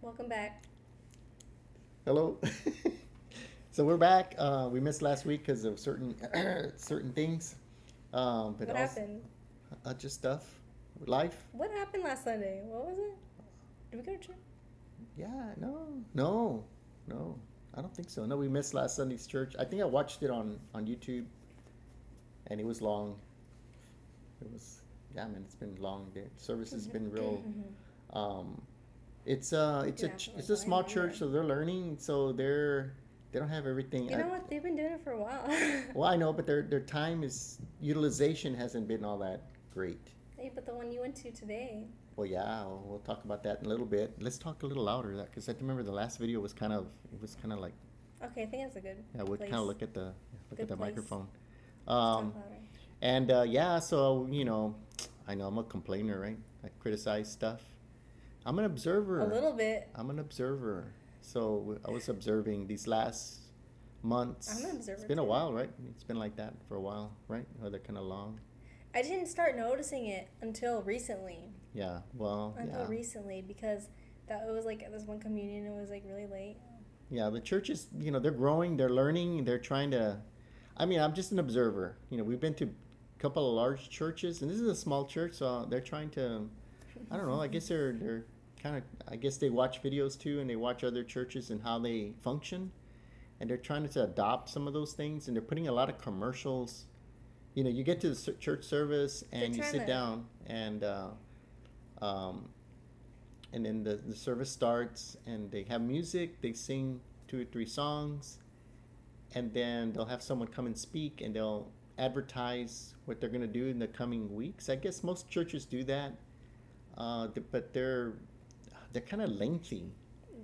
Welcome back. Hello. So we're back. We missed last week because of certain certain things, but What also happened? just stuff, life. What happened last Sunday? What was it? Did we go to church? Yeah, no, no. I don't think so. No, we missed last Sunday's church. I think I watched it on YouTube, and it was long. It was yeah, man. It's been long. The service has been real. Um, Dude, I feel like it's a going small longer. church, so they're learning. So they don't have everything. You know what? They've been doing it for a while. Well, I know, but their time is utilization hasn't been all that great. Hey, but the one you went to today. Well, yeah, we'll talk about that in a little bit. Let's talk a little louder, that because I remember the last video was kind of like Okay, I think that's a good yeah, we'll kind place. of look at Good the place. microphone. Just talk Um, louder. and yeah, so I know I'm a complainer, right? I criticize stuff. I'm an A observer. little bit. I'm an observer. So I was observing these last I'm months. an It's observer been a too. while, right? It's been like that for a while, right? Or they're kind of long. I didn't start noticing it until recently. Yeah. Well, Until yeah. recently because that it was like this one communion. It was like really late. Yeah, the churches, they're growing, they're learning, they're trying to. I mean, I'm just an observer. We've been to a couple of large churches, and this is a small church, so they're trying to. I don't know. I guess they're kind of. I guess they watch videos too, and they watch other churches and how they function, and they're trying to adopt some of those things, and they're putting a lot of commercials. You get to the church service They're and you trying sit to. down, um, and then the service starts, and they have music. They sing two or three songs, and then they'll have someone come and speak, and they'll advertise what they're going to do in the coming weeks. I guess most churches do that, but they're kind of lengthy.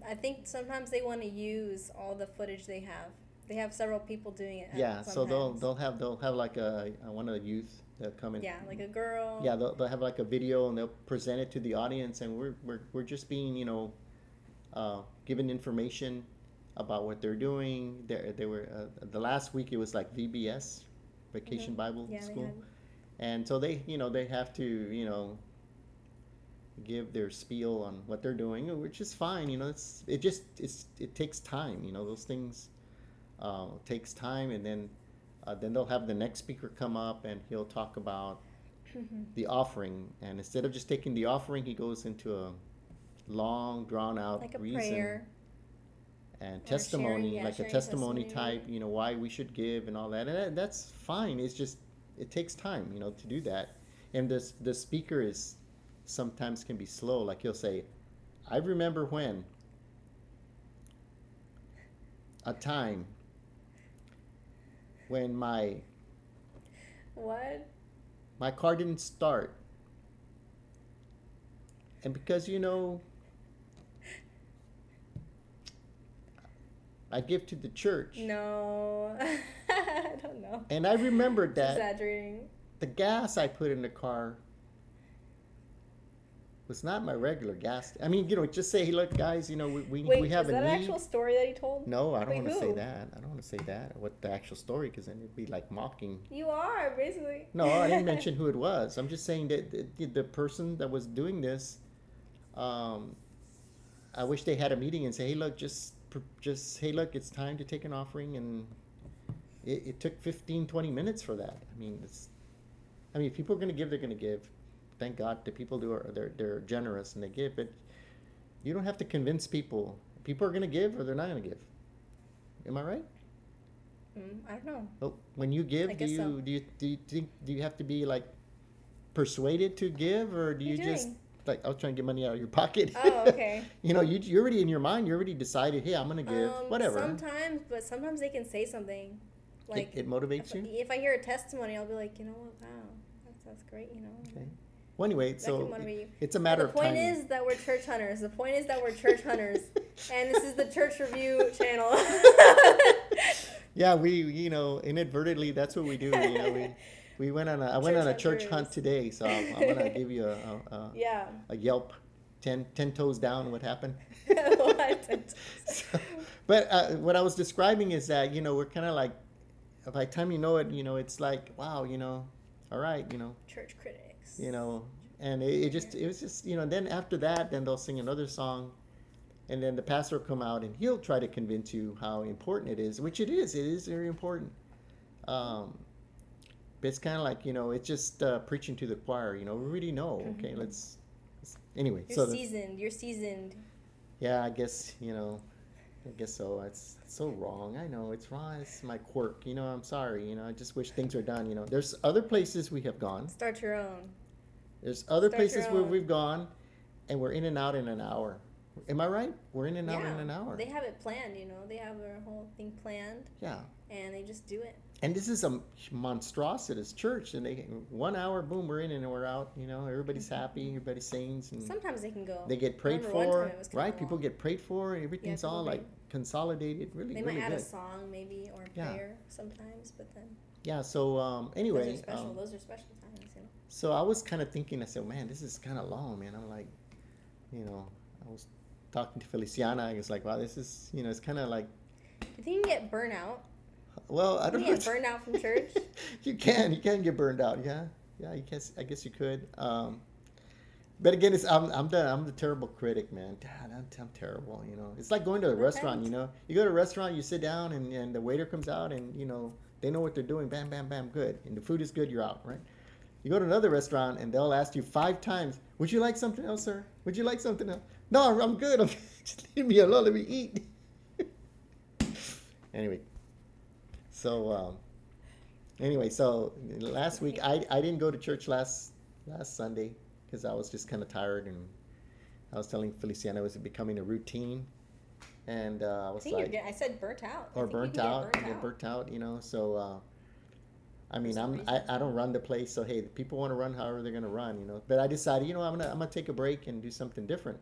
I think sometimes they want to use all the footage they have. They have several people doing it at Yeah, so sometimes. they'll have like one of the youth that come in. Yeah, like a girl. Yeah, they'll have like a video, and they'll present it to the audience, and we're just being given information about what they're doing. They were the last week it was like VBS, Vacation Bible Yeah, they School, had. and so they have to give their spiel on what they're doing, which is fine. It takes time. Those things takes time, and then they'll have the next speaker come up, and he'll talk about the offering, and instead of just taking the offering, he goes into a long drawn out Like a reason prayer and or sharing, testimony, yeah, like a sharing testimony testimony type, maybe. why we should give and all that, and that's fine. It's just it takes time, to do that, and the speaker is sometimes can be slow. Like he'll say, "I remember when a time when What? my car didn't start, and because I give to the church, No. I don't know. and I remembered It's that exaggerating. the gas I put in the car was not my regular gas. I mean, just say, hey, look, guys, we Wait, is have a that an need." actual story that he told? No, I don't Wait, want to say who? that. I don't want to say that. What the actual story, because then it'd be like mocking. You are, basically. No, I didn't mention who it was. I'm just saying that the person that was doing this, um, I wish they had a meeting and say, hey, look, hey, look, it's time to take an offering, and it took 15, 20 minutes for that. I mean, if people are going to give, they're going to give. Thank God the people they're generous and they give, but you don't have to convince people. People are going to give or they're not going to give. Am I right? I don't know. Well, when you I give, guess so. do you have to be like persuaded to give, or do What are you you just doing? like, I was trying to get money out of your pocket? Oh, okay. You're already in your mind. You already decided, hey, I'm going to give whatever. Sometimes, but sometimes they can say something. It, Like, it motivates you. if I hear a testimony, I'll be like, you know what, wow, that's great, you know. Okay. Well, anyway, That can so motivate you. it's a But matter the of point timing. is that we're church hunters. The point is that we're church hunters. And this is the Church Review channel. Yeah, we inadvertently that's what we do. We I went Church on a church hunters. hunt today, so I'm gonna give you Yeah. a Yelp, 10 toes down. What happened? What? So, but what I was describing is that we're kind of like, by the time it's like, wow, all right, Church critics. you know, and it was just then after that, then they'll sing another song, And then the pastor will come out and he'll try to convince you how important it is, which it is. It is very important. Um, but it's kind of like, it's just preaching to the choir. We already know. Okay, anyway. You're So seasoned. You're seasoned. yeah, I guess I guess so. It's so wrong. I know it's wrong. It's my quirk. I'm sorry. I just wish things were done. There's other places we have gone. Start your own. There's other Start your places where own. we've gone, and we're in and out in an hour. Am I right? We're in and out in an hour. They have it planned. They have their whole thing planned, Yeah. and they just do it. And this is a monstrositous church, and 1 hour, boom, we're in and we're out. Everybody's happy, everybody sings, and Sometimes they can go. they get prayed Remember one time for. it was kinda Right? People long. get prayed for, and everything's people all pray. like consolidated. Really, They really might add good. a song maybe or a Yeah. prayer sometimes, but then Yeah. So anyway, those are special. Those are special times. so I was kind of thinking. I said, man, this is kind of long, man. I'm like, I was talking to Feliciana. I was like, wow, this is, it's kind of like, Do you think you can get burnt out? well, I Do don't you know. get burned out from church? You can get burned out. Yeah. I guess you could. But again, I'm the terrible critic, man. God, I'm terrible. It's like going to a restaurant. You go to a restaurant, you sit down, and the waiter comes out, and they know what they're doing. Bam, bam, bam, good. And the food is good. You're out, right? You go to another restaurant, and they'll ask you 5 times, "Would you like something else, sir? Would you like something else?" No, I'm good. Just leave me alone. Let me eat. Anyway, so so last week I didn't go to church last Sunday because I was just kind of tired, and I was telling Feliciana it was becoming a routine, and I was like, I said burnt out. or burnt out, get burnt out, So I mean, I don't run the place, so hey, the people want to run however they're gonna run, But I decided, I'm gonna take a break and do something different,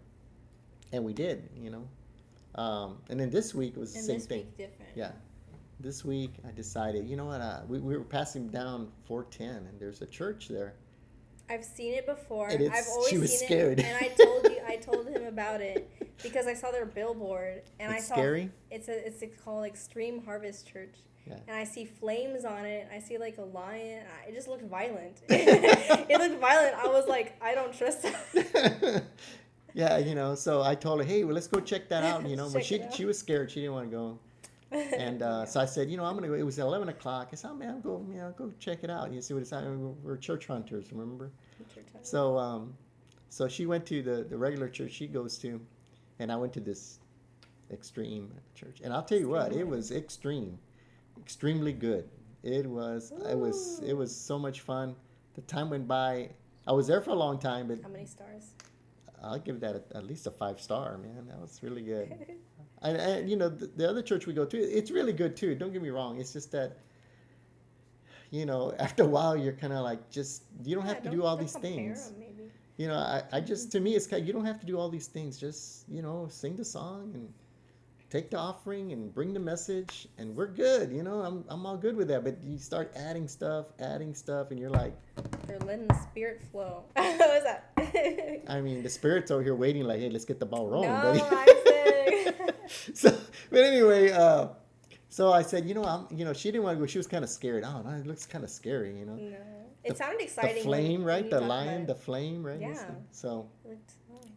and we did, And then this week it was the same thing. Week different. Yeah. This week I decided, you know what? We were passing down 410, and there's a church there. I've seen it before. And I've always she was seen scared. it, and I told him about it because I saw their billboard, and It's I saw scary? It's called Extreme Harvest Church. Yeah. And I see flames on it. I see like a lion. It just looked violent. It looked violent. I was like, I don't trust that. Yeah, so I told her, hey, well, let's go check that out, But Check it out. she was scared. She didn't want to go. And so I said, I'm going to go. It was 11 o'clock. I said, oh, man, go check it out. You see what it's like. We're church hunters, remember? So so she went to the regular church she goes to, and I went to this extreme church. And I'll tell you what, it was extremely good. It was so much fun. The time went by. I was there for a long time, but How many stars? I'll give that at least a 5-star, man. That was really good. And the other church we go to, it's really good too. Don't get me wrong. It's just that, after a while, you're kind of like, you don't have to do all these things. Maybe. I just, to me, it's kind of, you don't have to do all these things. Just, sing the song and take the offering and bring the message, and we're good. I'm all good with that. But you start adding stuff, and you're like, They're letting the spirit flow. What was that? I mean, the spirit's over here waiting, like, hey, let's get the ball rolling, No, buddy. I said. But anyway, so I said, she didn't want to go. She was kind of scared. Oh, no, it looks kind of scary, No. It sounded exciting. The flame, when right? you The talked lion, about the it. flame, right? Yeah. So Oh.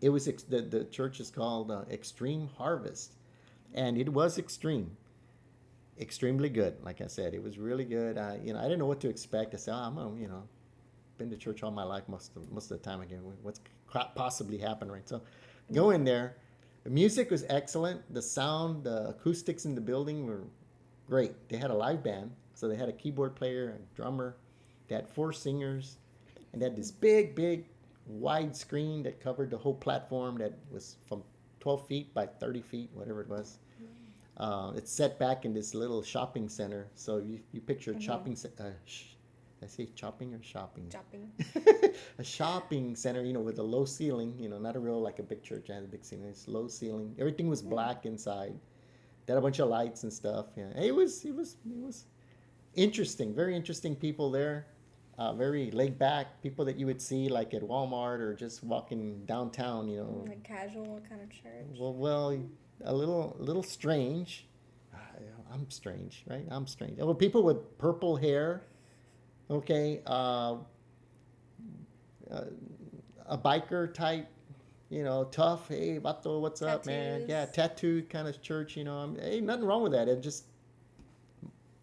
it was the church is called Extreme Harvest, and it was extremely good. Like I said, it was really good. I didn't know what to expect. I said, I'm gonna, been to church all my life most of the time. Again, what's possibly happened, right? So go in there. The music was excellent. The sound, the acoustics in the building were great. They had a live band, so they had a keyboard player, a drummer. They had 4 singers, and they had this big wide screen that covered the whole platform that was from 12 feet by 30 feet, whatever it was. It's set back in this little shopping center. So you picture a shopping center. I say chopping or shopping? Chopping. A shopping center, with a low ceiling, not a real, like a big church has a big ceiling. It's low ceiling. Everything was black inside. They had a bunch of lights and stuff. Yeah, it was interesting. Very interesting people there. Very laid back. People that you would see like at Walmart or just walking downtown. Like casual kind of church. Well, a little strange. I'm strange, right? I'm strange. Well, people with purple hair. Okay, a biker type you know, tough. Hey, vato, what's up, man? Yeah, Tattoos. tattoo kind of church. You know, hey, nothing wrong with that. It's just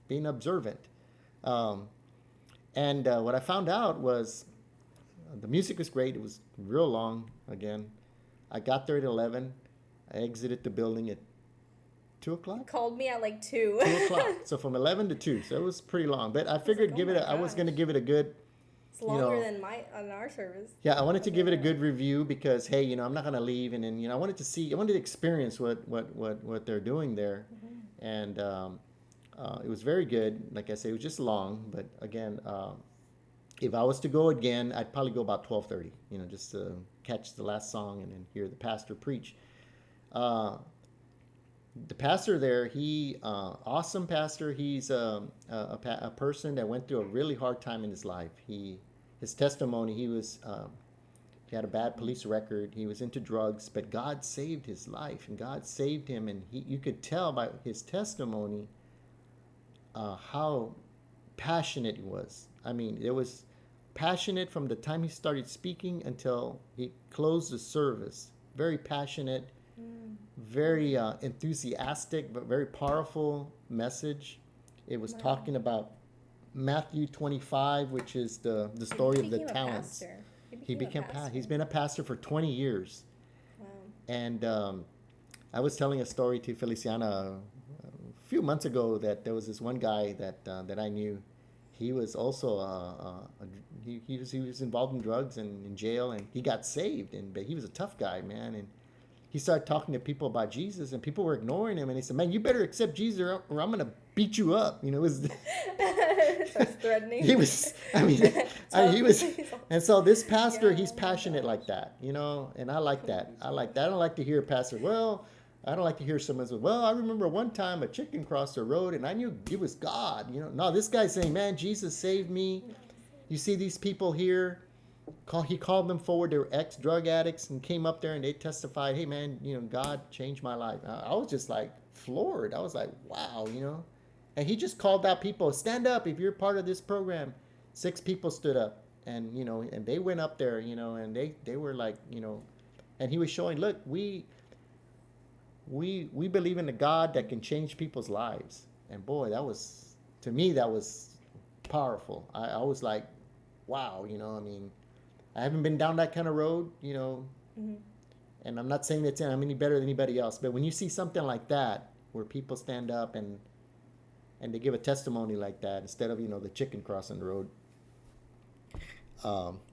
being observant. Um, and what I found out was the music was great. It was real long. Again, I got there at 11. I exited the building at 2 o'clock. Called me at like 2. 2 o'clock. So from 11 to 2. So it was pretty long. But I I was like, figured oh my I was going to gosh. give it a good, It's you longer know, than on our service. yeah, I wanted to Okay, give it a yeah. good review because, hey, you know, I'm not going to leave. And then, you know, I wanted to experience what they're doing there. And it was very good. Like I say, it was just long. But again, if I was to go again, I'd probably go about 12:30, you know, just to catch the last song and then hear the pastor preach. Uh, the pastor there, awesome pastor. He's a person that went through a really hard time in his life. His testimony, he had a bad police record. He was into drugs, but God saved his life and God saved him. And you could tell by his testimony how passionate he was. I mean, it was passionate from the time he started speaking until he closed the service. Very passionate, very enthusiastic, but very powerful message. It was Wow. talking about Matthew 25, which is the He story of the became a talents. pastor. He became he's been a pastor for 20 years. Wow. And I was telling a story to Feliciana a few months ago that there was this one guy that I knew. He was also he was involved in drugs and in jail, and he got saved. And but he was a tough guy, man. And he started talking to people about Jesus, and people were ignoring him. And he said, "Man, you better accept Jesus, or I'm gonna beat you up." You know, it was Starts threatening. he was. I mean, he was. And so this pastor, Yeah, he's oh my passionate gosh. like that, you know, and I like that. I like that. I don't like to hear a pastor. Well, I don't like to hear someone say, "Well, I remember one time a chicken crossed the road, and I knew it was God." You know, no, this guy's saying, "Man, Jesus saved me." You see these people here. He called them forward. They were ex-drug addicts and came up there and they testified, "Hey, man, you know, God changed my life." I was just like floored. I was like, "Wow," you know. And he just called out people, "Stand up if you're part of this program." 6 people stood up, and you know, and they went up there, you know, and they were like, you know, and he was showing, "Look, we believe in a God that can change people's lives." And boy, that was, to me, that was powerful. I was like, wow, you know. I mean, I haven't been down that kind of road, you know, Mhm. and I'm not saying that I'm any better than anybody else, but when you see something like that where people stand up and they give a testimony like that instead of, you know, the chicken crossing the road.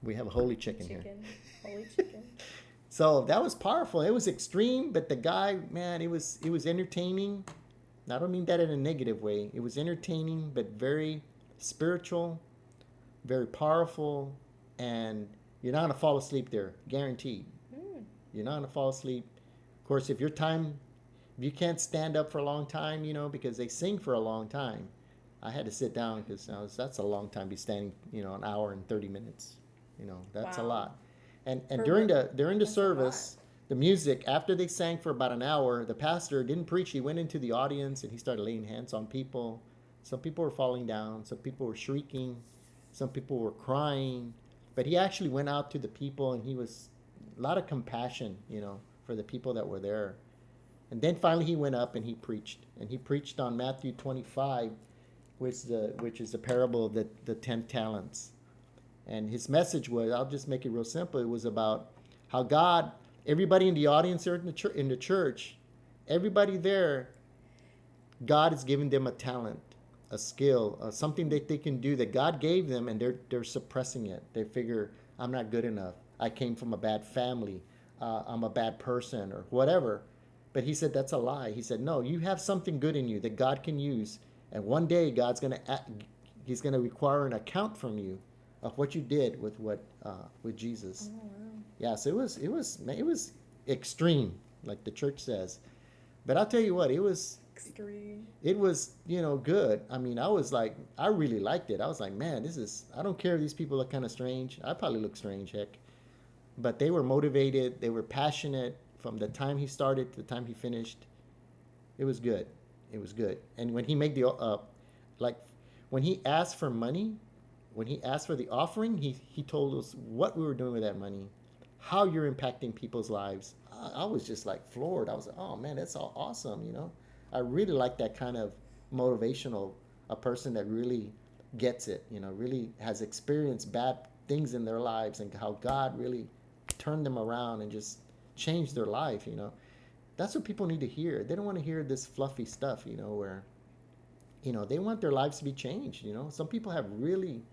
We have a holy chicken here. Chicken. Holy chicken. So that was powerful. It was extreme, but the guy, man, it was entertaining. I don't mean that in a negative way. It was entertaining, but very spiritual, very powerful, and you're not gonna fall asleep there, guaranteed. Mm. You're not gonna fall asleep. Of course, if you can't stand up for a long time, you know, because they sing for a long time. I had to sit down because that's a long time to be standing, you know, an hour and 30 minutes. You know, that's a Wow. lot. And For during the that's a lot. service, the music, after they sang for about an hour, the pastor didn't preach. He went into the audience and he started laying hands on people. Some people were falling down. Some people were shrieking. Some people were crying. But he actually went out to the people and he was a lot of compassion, you know, for the people that were there. And then finally he went up and he preached. And he preached on Matthew 25, which is the parable of the 10 talents. And his message was, I'll just make it real simple. It was about how God, everybody in the audience there in the church, everybody there, God has given them a talent, a skill, something that they can do that God gave them, and they're suppressing it. They figure, I'm not good enough. I came from a bad family. I'm a bad person or whatever. But he said that's a lie. He said, no, you have something good in you that God can use, and one day He's gonna require an account from you of what you did with Jesus. Oh wow. Yeah, so it was extreme, like the church says. But I'll tell you what, Extreme. it was, you know, good. I mean, I really liked it. I was like, man, I don't care if these people look kind of strange. I probably look strange, heck. But they were motivated. They were passionate from the time he started to the time he finished. It was good. It was good. And when he made like, when he asked for money, when he asked for the offering, he told us what we were doing with that money, how you're impacting people's lives. I was just like floored. I was like, oh man, that's all awesome, you know. I really like that kind of motivational, a person that really gets it, you know, really has experienced bad things in their lives and how God really turned them around and just changed their life, you know. That's what people need to hear. They don't want to hear this fluffy stuff, you know, where, you know, they want their lives to be changed, you know. Some people have really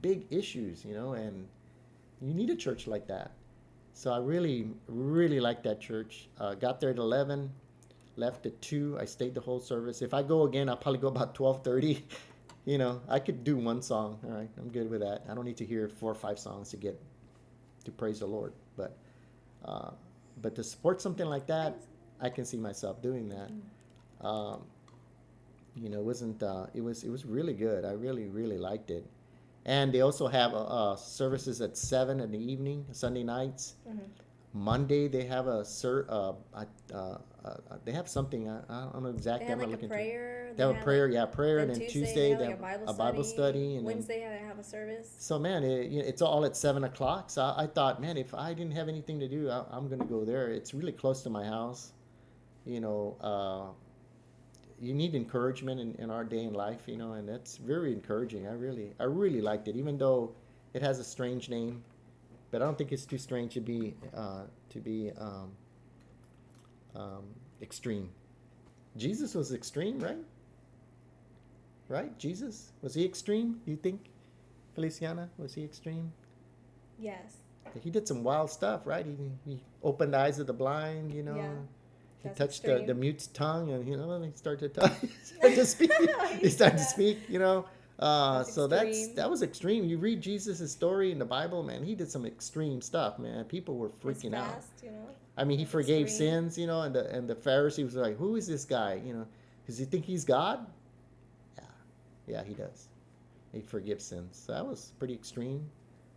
big issues, you know, and you need a church like that. So I really, really like that church. Got there at 11, left at 2. I stayed the whole service. If I go again, I'll probably go about 12:30. You know, I could do one song. All right, I'm good with that. I don't need to hear 4 or 5 songs to get to praise the Lord. Uh, but to support something like that, I can see myself doing that. Um, you know, it wasn't. It was really good. I really, really liked it. And they also have services at 7 in the evening, Sunday nights. Mm-hmm. Monday they have they have something, I don't know They exactly. had I'm not like a looking through. prayer. They They have a had prayer, like yeah, prayer, and then then Tuesday Tuesday they they had have like a Bible a Bible study, and then Wednesday they have a service. so man, it's all at 7 o'clock. So I thought, man, if I didn't have anything to do, I'm gonna go there. It's really close to my house. You know, you need encouragement in our day in life, you know, and that's very encouraging. I really liked it, even though it has a strange name, but I don't think it's too strange to be um, extreme. Jesus was extreme, right? Right? Jesus, was he extreme? You think, Feliciana, was he extreme? Yes. He did some wild stuff, right? He opened the eyes of the blind, you know. Yeah. He That's touched the extreme. mute's tongue, and you know, he started to talk, he started to speak. You He said started to that. speak, you know. That's So extreme. that was extreme. You read Jesus' story in the Bible, man. He did some extreme stuff, man. People were His freaking out. fast, you know. I mean, he That's forgave extreme. sins, you know, and the Pharisees were like, "Who is this guy? You know, does he think he's God?" Yeah, yeah, he does. He forgives sins. So that was pretty extreme.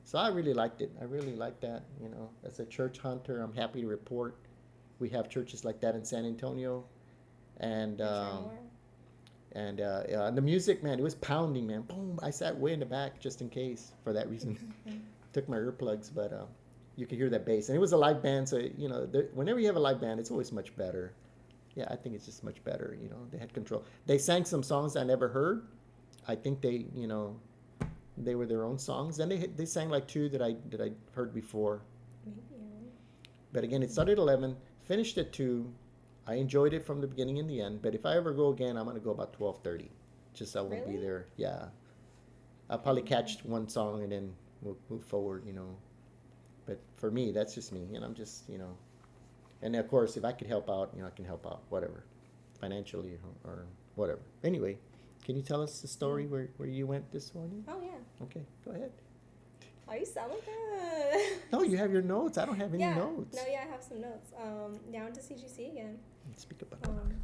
So I really liked it. I really liked that. You know, as a church hunter, I'm happy to report we have churches like that in San Antonio, and Wish I more. yeah, the music, man, it was pounding, man. Boom! I sat way in the back just in case for that reason. Took my earplugs, but you could hear that bass, and it was a live band, so you know, whenever you have a live band, it's always much better. Yeah, I think it's just much better. You know, they had control. They sang some songs I never heard. I think they, you know, they were their own songs, and they sang like 2 that I heard before. Maybe. But again, it started at 11, finished at 2. I enjoyed it from the beginning and the end. But if I ever go again, I'm gonna go about 12:30. Just I won't be Really? there. Yeah, I'll probably catch one song and then we'll move forward. You know. But for me, that's just me, and I'm just, you know. And of course, if I could help out, you know, I can help out, whatever, financially or whatever. Anyway, can you tell us the story where you went this morning? Oh yeah. Okay, go ahead. Oh, you sound like that. No, you have your notes. I don't have any Yeah. notes. No, yeah, I have some notes. Yeah, I went to CGC again. Speak about Um,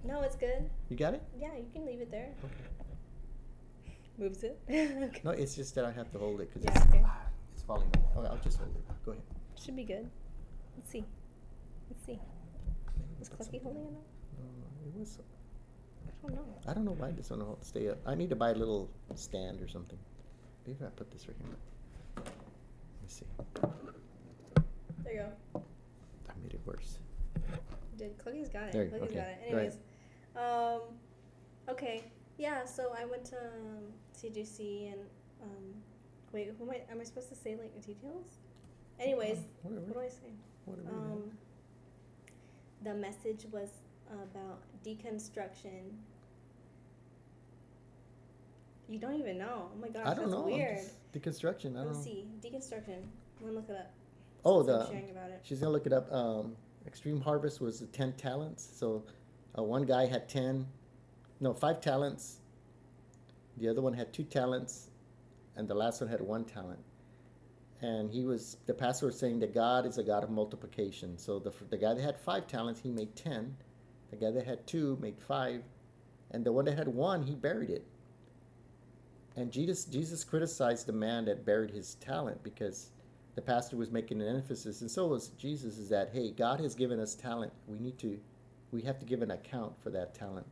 no, it's good. You got it? Yeah, you can leave it there. Okay. Moves it. Okay. No, it's just that I have to hold it because Yeah, okay. it's falling. Okay, I'll just hold it. Go ahead. Should be good. Let's see. Let's see. Is Clucky holding it up? It was. I don't know. I don't know why this one will stay up. I need to buy a little stand or something. Maybe I put this right here. Let me see. There you go. I made it worse. Did Clucky's got it? There, Clucky's okay, got it. go ahead. Anyways, okay. Yeah, so I went to CGC and wait, who am I supposed to say like the details? Anyways, Whatever. what do I say? Whatever. The message was about deconstruction. You don't even know. Oh my gosh, I don't that's know. weird. Deconstruction. I don't Let's know. see. Deconstruction. I'm gonna look it up. Oh, since I'm sharing about it. she's gonna look it up. Extreme Harvest was the 10 talents. So, one guy had 5 talents. The other one had 2 talents, and the last one had 1 talent. And the pastor was saying that God is a God of multiplication. So the guy that had 5 talents, he made 10. The guy that had 2 made 5, and the one that had 1, he buried it. And Jesus criticized the man that buried his talent because the pastor was making an emphasis, and so was Jesus, is that, hey, God has given us talent. We have to give an account for that talent.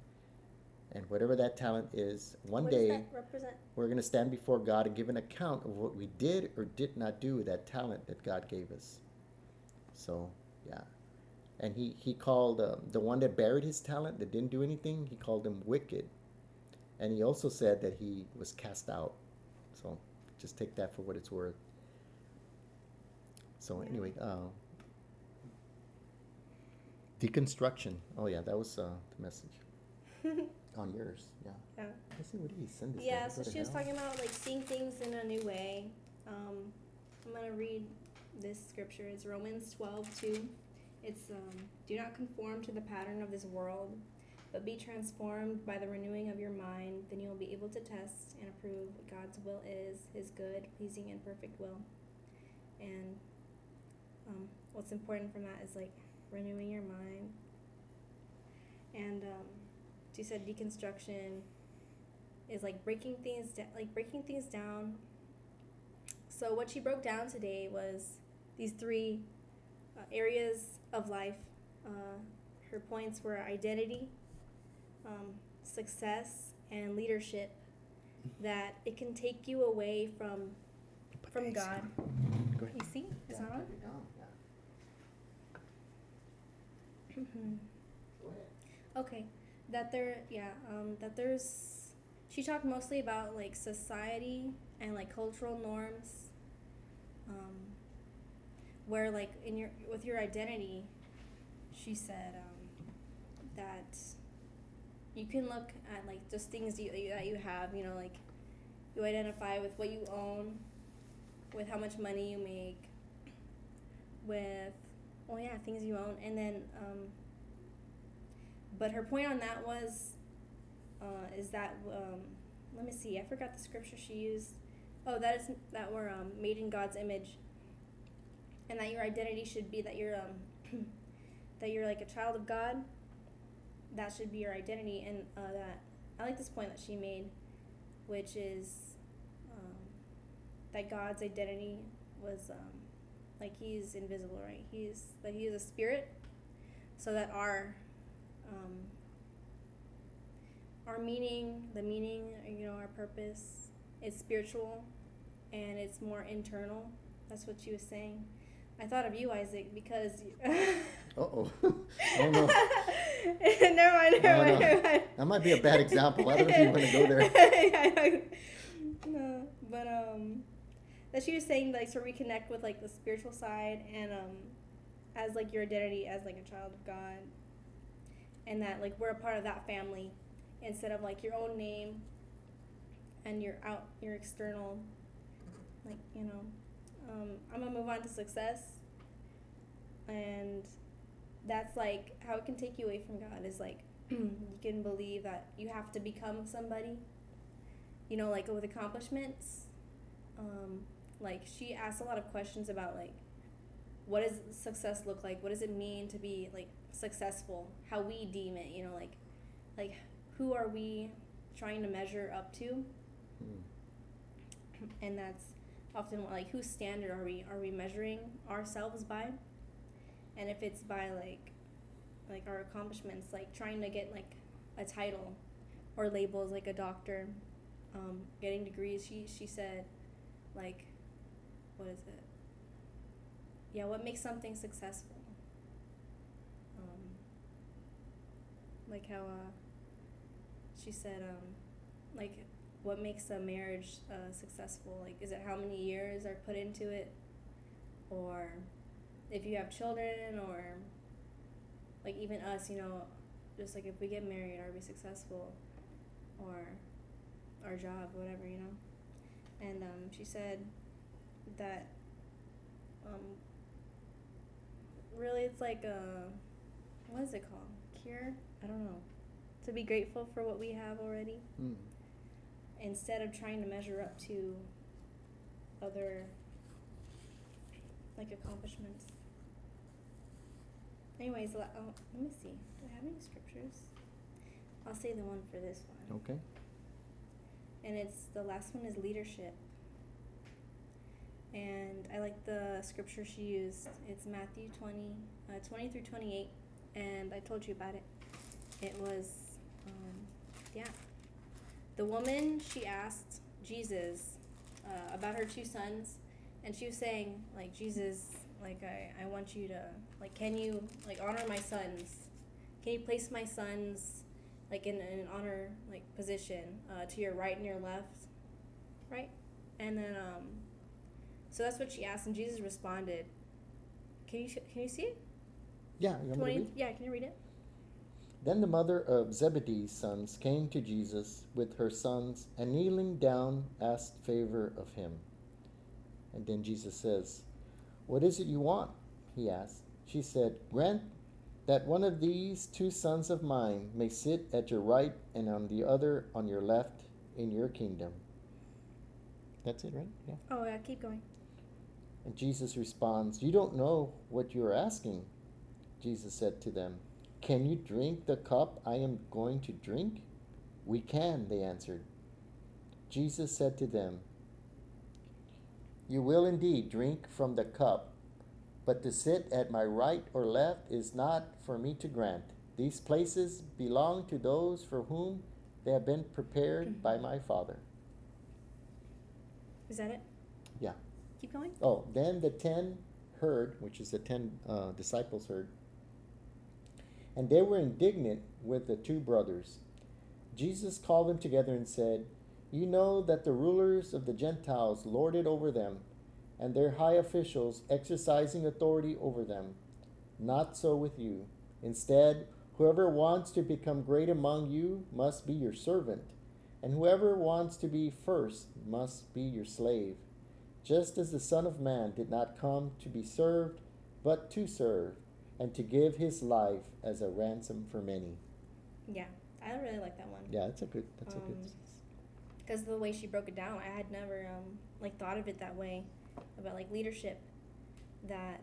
And whatever that talent is, one What day does that represent? we're going to stand before God and give an account of what we did or did not do with that talent that God gave us. So yeah, and he called the one that buried his talent that didn't do anything. He called him wicked, and he also said that he was cast out. So just take that for what it's worth. So Yeah. anyway, deconstruction. Oh yeah, that was the message on yours. Yeah. Yeah. Let's see, what did he send this? Yeah, guy? so Go to she was hell? talking about like seeing things in a new way. I'm gonna read this scripture. It's Romans 12:2. It's do not conform to the pattern of this world, but be transformed by the renewing of your mind. Then you will be able to test and approve what God's will is, His good, pleasing, and perfect will. And what's important from that is like renewing your mind. And she said deconstruction is like breaking things down. So what she broke down today was these three areas of life. Her points were identity, success, and leadership. That it can take you away from God. Go ahead. You see, it's not on. Okay, that there's. She talked mostly about like society and like cultural norms, where like with your identity, she said that you can look at like just things that you have, like you identify with what you own, with how much money you make, with things you own, and then but her point on that was is that let me see, I forgot the scripture she used. Oh, that we're made in God's image, and that your identity should be that you're that you're like a child of God. That should be your identity, and that I like this point that she made, which is that God's identity was like He's invisible, right? He is a spirit, so that our meaning, our purpose, is spiritual, and it's more internal. That's what she was saying. I thought of you, Isaac, because. Uh-oh. Oh no. Never mind. That might be a bad example. I don't know if you want to go there. No, but that she was saying like to reconnect with like the spiritual side and as like your identity as like a child of God, and that like we're a part of that family instead of like your own name and your external, like I'm gonna move on to success, and that's like how it can take you away from God is like you can believe that you have to become somebody, like with accomplishments. Like she asked a lot of questions about like what does success look like, what does it mean to be like successful, how we deem it, like who are we trying to measure up to. And that's often like whose standard are we measuring ourselves by. And if it's by like our accomplishments, like trying to get like a title or labels, like a doctor, getting degrees, she said like, what is it, what makes something successful, like how she said like what makes a marriage successful, like is it how many years are put into it, or if you have children, or like even us, just like if we get married, are we successful, or our job, whatever, and she said that really it's like what is it called, cure, I don't know, to be grateful for what we have already, instead of trying to measure up to other like accomplishments. Anyways, let me see, do I have any scriptures? I'll say the one for this one. Okay. And the last one is leadership. And I like the scripture she used. It's Matthew 20 through 28. And I told you about it. It was, the woman, she asked Jesus about her two sons. And she was saying, like, Jesus, Like I want you to, like, can you, like, honor my sons? Can you place my sons, like, in an honor, like, position, to your right and your left, right? And then so that's what she asked, and Jesus responded. Can you see it? Yeah, you want me to read? Yeah, can you read it? Then the mother of Zebedee's sons came to Jesus with her sons, and kneeling down asked favor of him. And then Jesus says, "What is it you want?" he asked. She said, "Grant that one of these two sons of mine may sit at your right and on the other on your left in your kingdom." That's it, right? Yeah. Oh yeah, keep going. And Jesus responds, "You don't know what you are asking." Jesus said to them, "Can you drink the cup I am going to drink?" "We can," they answered. Jesus said to them, "You will indeed drink from the cup, but to sit at my right or left is not for me to grant. These places belong to those for whom they have been prepared by my Father." Is that it? Yeah. Keep going. Oh, then the 10 heard, which is the 10 disciples heard, and they were indignant with the two brothers. Jesus called them together and said, "You know that the rulers of the Gentiles lord it over them, and their high officials exercising authority over them. Not so with you. Instead, whoever wants to become great among you must be your servant, and whoever wants to be first must be your slave. Just as the Son of Man did not come to be served, but to serve, and to give his life as a ransom for many." Yeah, I really like that one. Yeah, that's a good. Because the way she broke it down, I had never like thought of it that way, about like leadership. That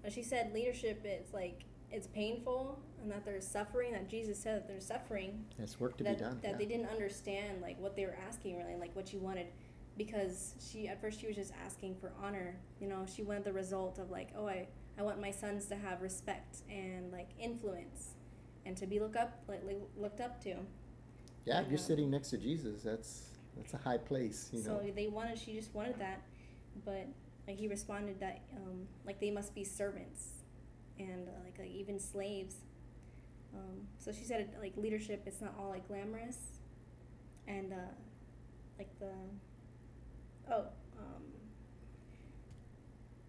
she said leadership is like it's painful, and that there's suffering. That Jesus said that there's suffering. There's work to be done. That they didn't understand like what they were asking really, like what she wanted, because at first she was just asking for honor. You know, she wanted the result of like, oh, I want my sons to have respect and like influence, and to be looked up to. Yeah, if you're sitting next to Jesus, that's a high place, you know. So she just wanted that, but like he responded that like they must be servants, and like even slaves. So she said like leadership, it's not all like glamorous, and like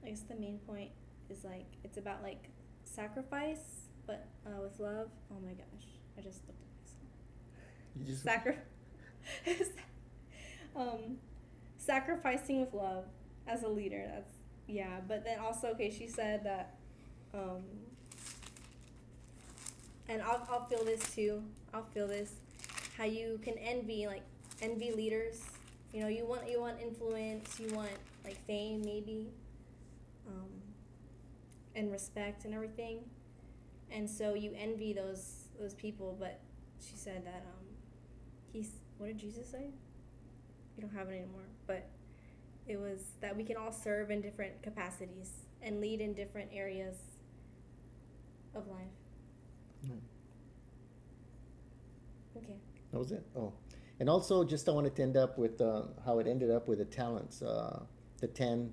I guess the main point is like it's about like sacrifice, but with love. Oh my gosh, I just looked at myself. Sacrificing with love as a leader. That's yeah. But then also, okay, she said that, and I'll feel this too. I'll feel this. How you can envy leaders. You know, you want influence. You want like fame, maybe, and respect and everything, and so you envy those people. But she said that what did Jesus say? You don't have it anymore, but it was that we can all serve in different capacities and lead in different areas of life. Okay. That was it. Oh, and also just I wanted to end up with how it ended up with the talents, the 10,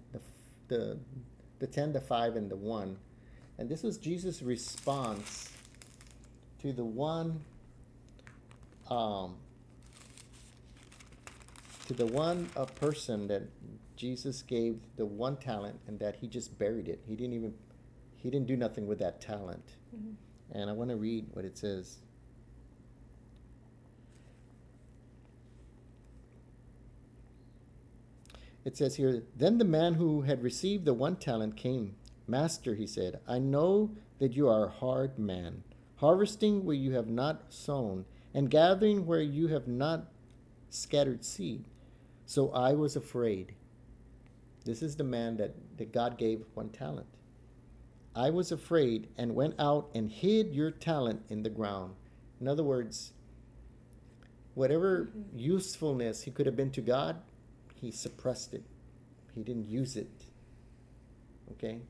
the 10, the 5, and the 1, and this was Jesus' response to the one. A person that Jesus gave the 1 talent, and that he just buried it. He didn't do nothing with that talent. Mm-hmm. And I want to read what it says. It says here, "Then the man who had received the 1 talent came. 'Master,' he said, 'I know that you are a hard man, harvesting where you have not sown, and gathering where you have not scattered seed. So I was afraid.'" This is the man that God gave 1 talent. "I was afraid and went out and hid your talent in the ground." In other words, whatever usefulness he could have been to God, he suppressed it. He didn't use it. Okay?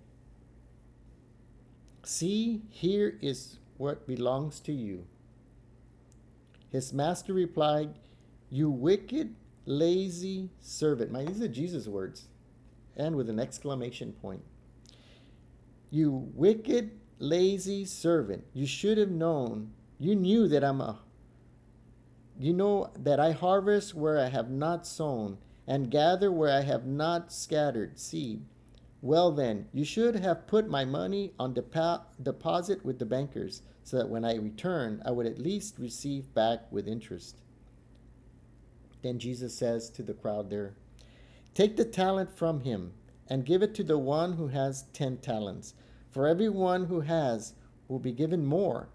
"See, here is what belongs to you." His master replied, "You wicked, lazy servant." These are Jesus' words, and with an exclamation point. You wicked, lazy servant. You should have known. You knew that you know that I harvest where I have not sown, and gather where I have not scattered seed. Well, then, you should have put my money on deposit with the bankers, so that when I return, I would at least receive back with interest. Then Jesus says to the crowd there, take the talent from him and give it to the one who has 10 talents. For everyone who has will be given more,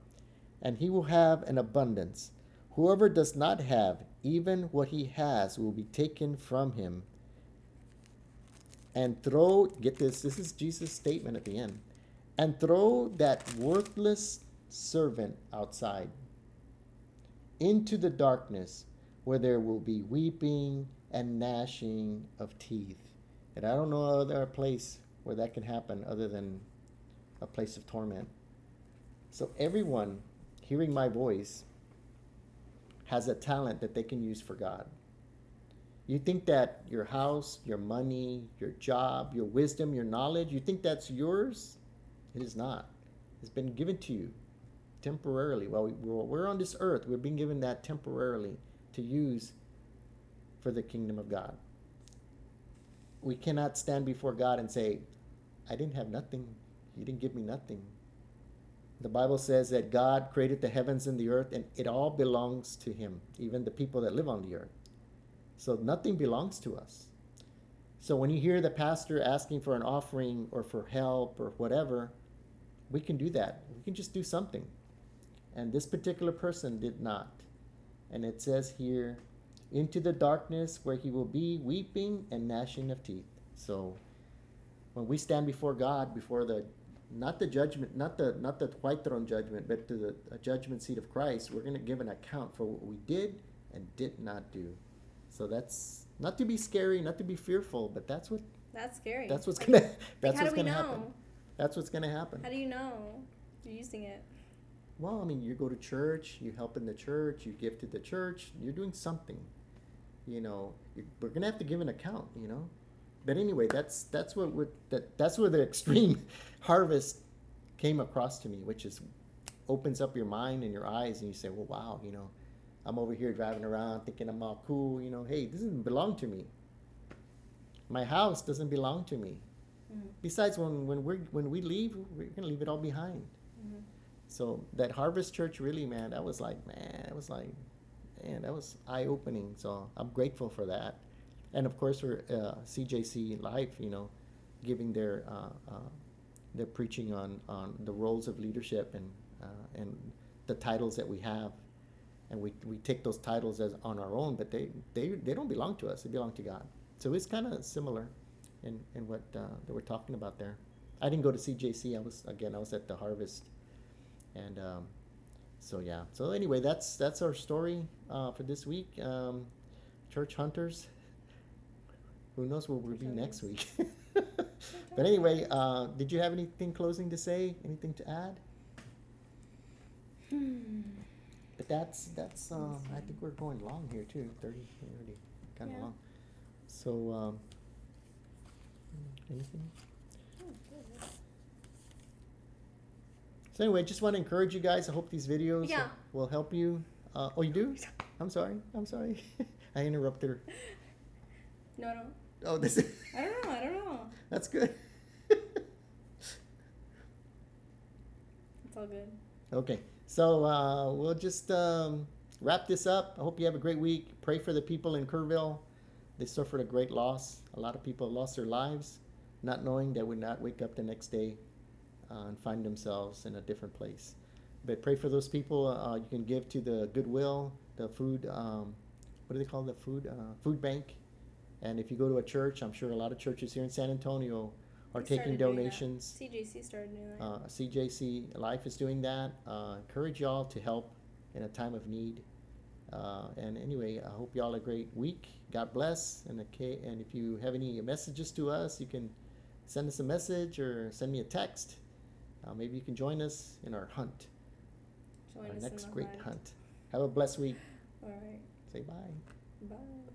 and he will have an abundance. Whoever does not have, even what he has will be taken from him. And get this is Jesus' statement at the end, and throw that worthless servant outside into the darkness where there will be weeping and gnashing of teeth. And I don't know other place where that can happen other than a place of torment. So everyone hearing my voice has a talent that they can use for God. You think that your house, your money, your job, your wisdom, your knowledge, you think that's yours? It is not. It's been given to you temporarily. While we're on this earth, we're being given that temporarily to use for the kingdom of God. We cannot stand before God and say, I didn't have nothing. You didn't give me nothing. The Bible says that God created the heavens and the earth, and it all belongs to him, even the people that live on the earth. So nothing belongs to us. So when you hear the pastor asking for an offering or for help or whatever, we can do that. We can just do something. And this particular person did not. And it says here, into the darkness where he will be weeping and gnashing of teeth. So when we stand before God, before not the judgment, not the white throne judgment, but to the judgment seat of Christ, we're going to give an account for what we did and did not do. So that's not to be scary, not to be fearful, but that's scary. That's what's gonna how do we know? happen. That's what's gonna happen. How do you know you're using it? Well, I mean, you go to church, you help in the church, you give to the church, you're doing something. You know, we're gonna have to give an account. You know, but anyway, that's where the extreme harvest came across to me, which is opens up your mind and your eyes, and you say, well, wow, you know. I'm over here driving around thinking I'm all cool, you know, hey, this doesn't belong to me. My house doesn't belong to me. Mm-hmm. Besides, when we leave, we're going to leave it all behind. Mm-hmm. So that Harvest Church really, man, that was eye-opening. So I'm grateful for that. And of course, for CJC Life, you know, giving their preaching on the roles of leadership and the titles that we have. And we take those titles as on our own, but they don't belong to us. They belong to God. So it's kind of similar in what that we're talking about there. I didn't go to CJC. I was at the Harvest, and so yeah. So anyway, that's our story for this week. Church hunters. Who knows where we'll be next week? But anyway, did you have anything closing to say? Anything to add? But that's I think we're going long here too. 30 already, kind of long. So anything? So anyway, just want to encourage you guys. I hope these videos will help you. Oh, you do? I'm sorry. I interrupted her. No. Oh, this is. I don't know. That's good. It's all good. Okay. So we'll just wrap this up. I hope you have a great week. Pray for the people in Kerrville. They suffered a great loss. A lot of people lost their lives, not knowing they would not wake up the next day and find themselves in a different place. But pray for those people. You can give to the Goodwill, the food, what do they call the food bank. And if you go to a church, I'm sure a lot of churches here in San Antonio are taking donations. CJC started doing that. CJC Life is doing that. Encourage y'all to help in a time of need. And anyway, I hope y'all have a great week. God bless. And if you have any messages to us, you can send us a message or send me a text. Maybe you can join us in our hunt. Our next great hunt. Have a blessed week. All right. Say bye. Bye.